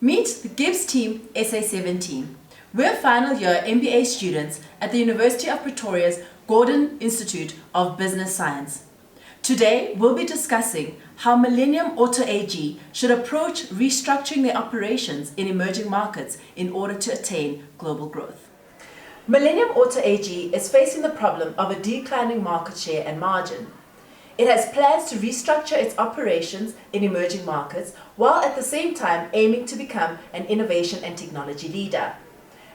Meet the Gibbs Team SA17. We're final year MBA students at the University of Pretoria's Gordon Institute of Business Science. Today, we'll be discussing how Millennium Auto AG should approach restructuring their operations in emerging markets in order to attain global growth. Millennium Auto AG is facing the problem of a declining market share and margin. It has plans to restructure its operations in emerging markets while at the same time aiming to become an innovation and technology leader.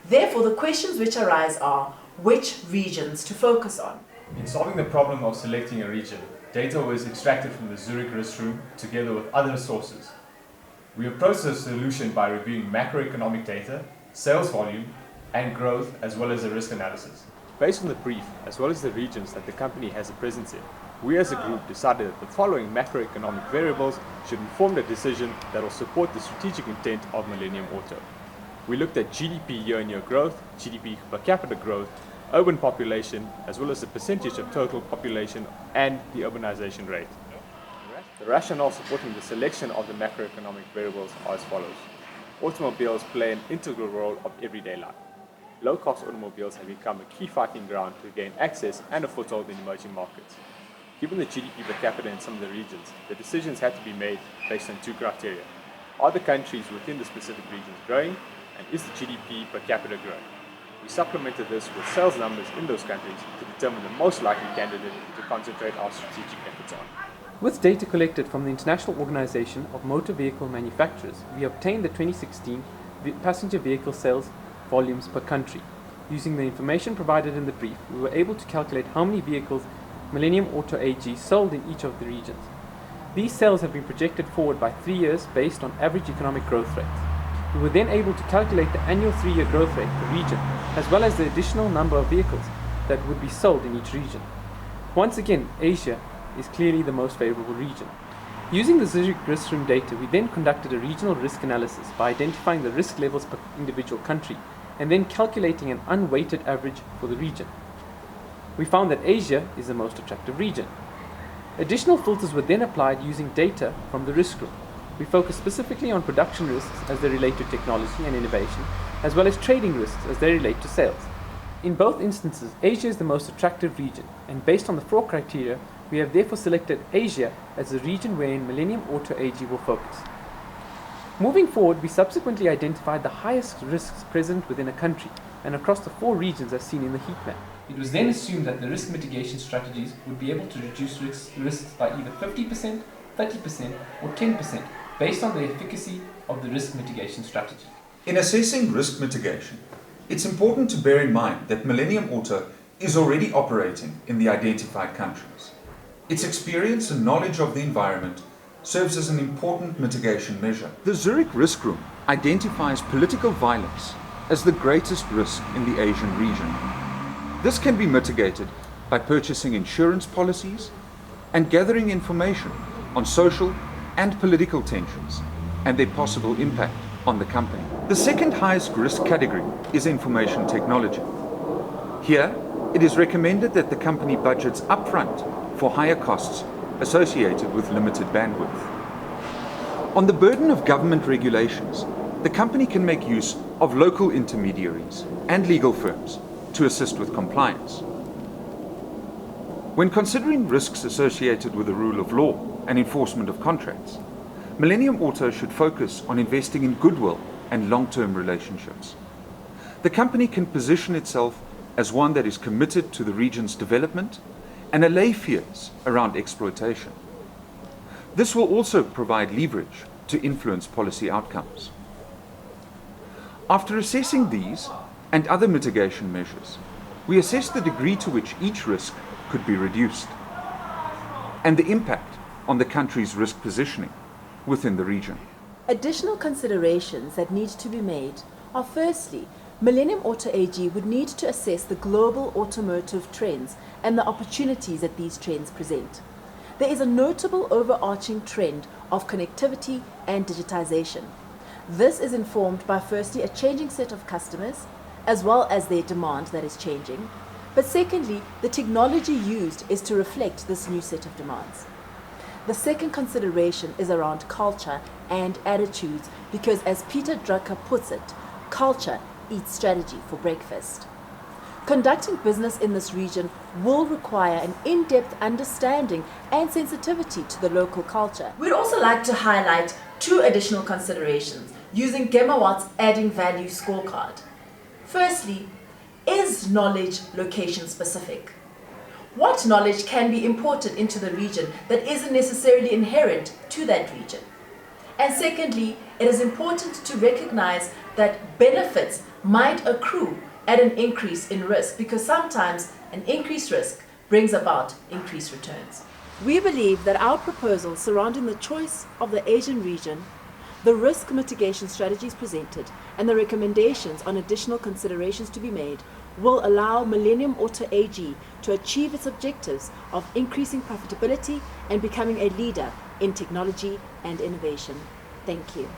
Therefore, the questions which arise are, which regions to focus on? In solving the problem of selecting a region, data was extracted from the Zurich risk room together with other sources. We approached the solution by reviewing macroeconomic data, sales volume, and growth, as well as a risk analysis. Based on the brief, as well as the regions that the company has a presence in, we as a group decided that the following macroeconomic variables should inform the decision that will support the strategic intent of Millennium Auto. We looked at GDP year-on-year growth, GDP per capita growth, urban population, as well as the percentage of total population and the urbanization rate. The rationale supporting the selection of the macroeconomic variables are as follows. Automobiles play an integral role of everyday life. Low-cost automobiles have become a key fighting ground to gain access and a foothold in emerging markets. Given the GDP per capita in some of the regions, the decisions had to be made based on two criteria. Are the countries within the specific regions growing, and is the GDP per capita growing? We supplemented this with sales numbers in those countries to determine the most likely candidate to concentrate our strategic efforts on. With data collected from the International Organization of Motor Vehicle Manufacturers, we obtained the 2016 passenger vehicle sales volumes per country. Using the information provided in the brief, we were able to calculate how many vehicles Millennium Auto AG sold in each of the regions. These sales have been projected forward by 3 years based on average economic growth rates. We were then able to calculate the annual 3-year growth rate per region, as well as the additional number of vehicles that would be sold in each region. Once again, Asia is clearly the most favorable region. Using the Zurich risk room data, we then conducted a regional risk analysis by identifying the risk levels per individual country and then calculating an unweighted average for the region. We found that Asia is the most attractive region. Additional filters were then applied using data from the risk room. We focused specifically on production risks as they relate to technology and innovation, as well as trading risks as they relate to sales. In both instances, Asia is the most attractive region, and based on the 4 criteria, we have therefore selected Asia as the region wherein Millennium Auto AG will focus. Moving forward, we subsequently identified the highest risks present within a country and across the 4 regions as seen in the heat map. It was then assumed that the risk mitigation strategies would be able to reduce risks by either 50%, 30%, or 10% based on the efficacy of the risk mitigation strategy. In assessing risk mitigation, it's important to bear in mind that Millennium Auto is already operating in the identified countries. Its experience and knowledge of the environment serves as an important mitigation measure. The Zurich risk room identifies political violence as the greatest risk in the Asian region. This can be mitigated by purchasing insurance policies and gathering information on social and political tensions and their possible impact on the company. The second highest risk category is information technology. Here, it is recommended that the company budgets upfront for higher costs associated with limited bandwidth. On the burden of government regulations, the company can make use of local intermediaries and legal firms to assist with compliance. When considering risks associated with the rule of law and enforcement of contracts, Millennium Auto should focus on investing in goodwill and long-term relationships. The company can position itself as one that is committed to the region's development and allay fears around exploitation. This will also provide leverage to influence policy outcomes. After assessing these and other mitigation measures, we assess the degree to which each risk could be reduced and the impact on the country's risk positioning within the region. Additional considerations that need to be made are firstly, Millennium Auto AG would need to assess the global automotive trends and the opportunities that these trends present. There is a notable overarching trend of connectivity and digitization. This is informed by firstly a changing set of customers, as well as their demand that is changing, but secondly, the technology used is to reflect this new set of demands. The second consideration is around culture and attitudes because, as Peter Drucker puts it, culture eats strategy for breakfast. Conducting business in this region will require an in-depth understanding and sensitivity to the local culture. We'd also like to highlight two additional considerations using Gemma Watt's Adding Value scorecard. Firstly, is knowledge location specific? What knowledge can be imported into the region that isn't necessarily inherent to that region? And secondly, it is important to recognize that benefits might accrue at an increase in risk because sometimes an increased risk brings about increased returns. We believe that our proposals surrounding the choice of the Asian region, the risk mitigation strategies presented, and the recommendations on additional considerations to be made will allow Millennium Auto AG to achieve its objectives of increasing profitability and becoming a leader in technology and innovation. Thank you.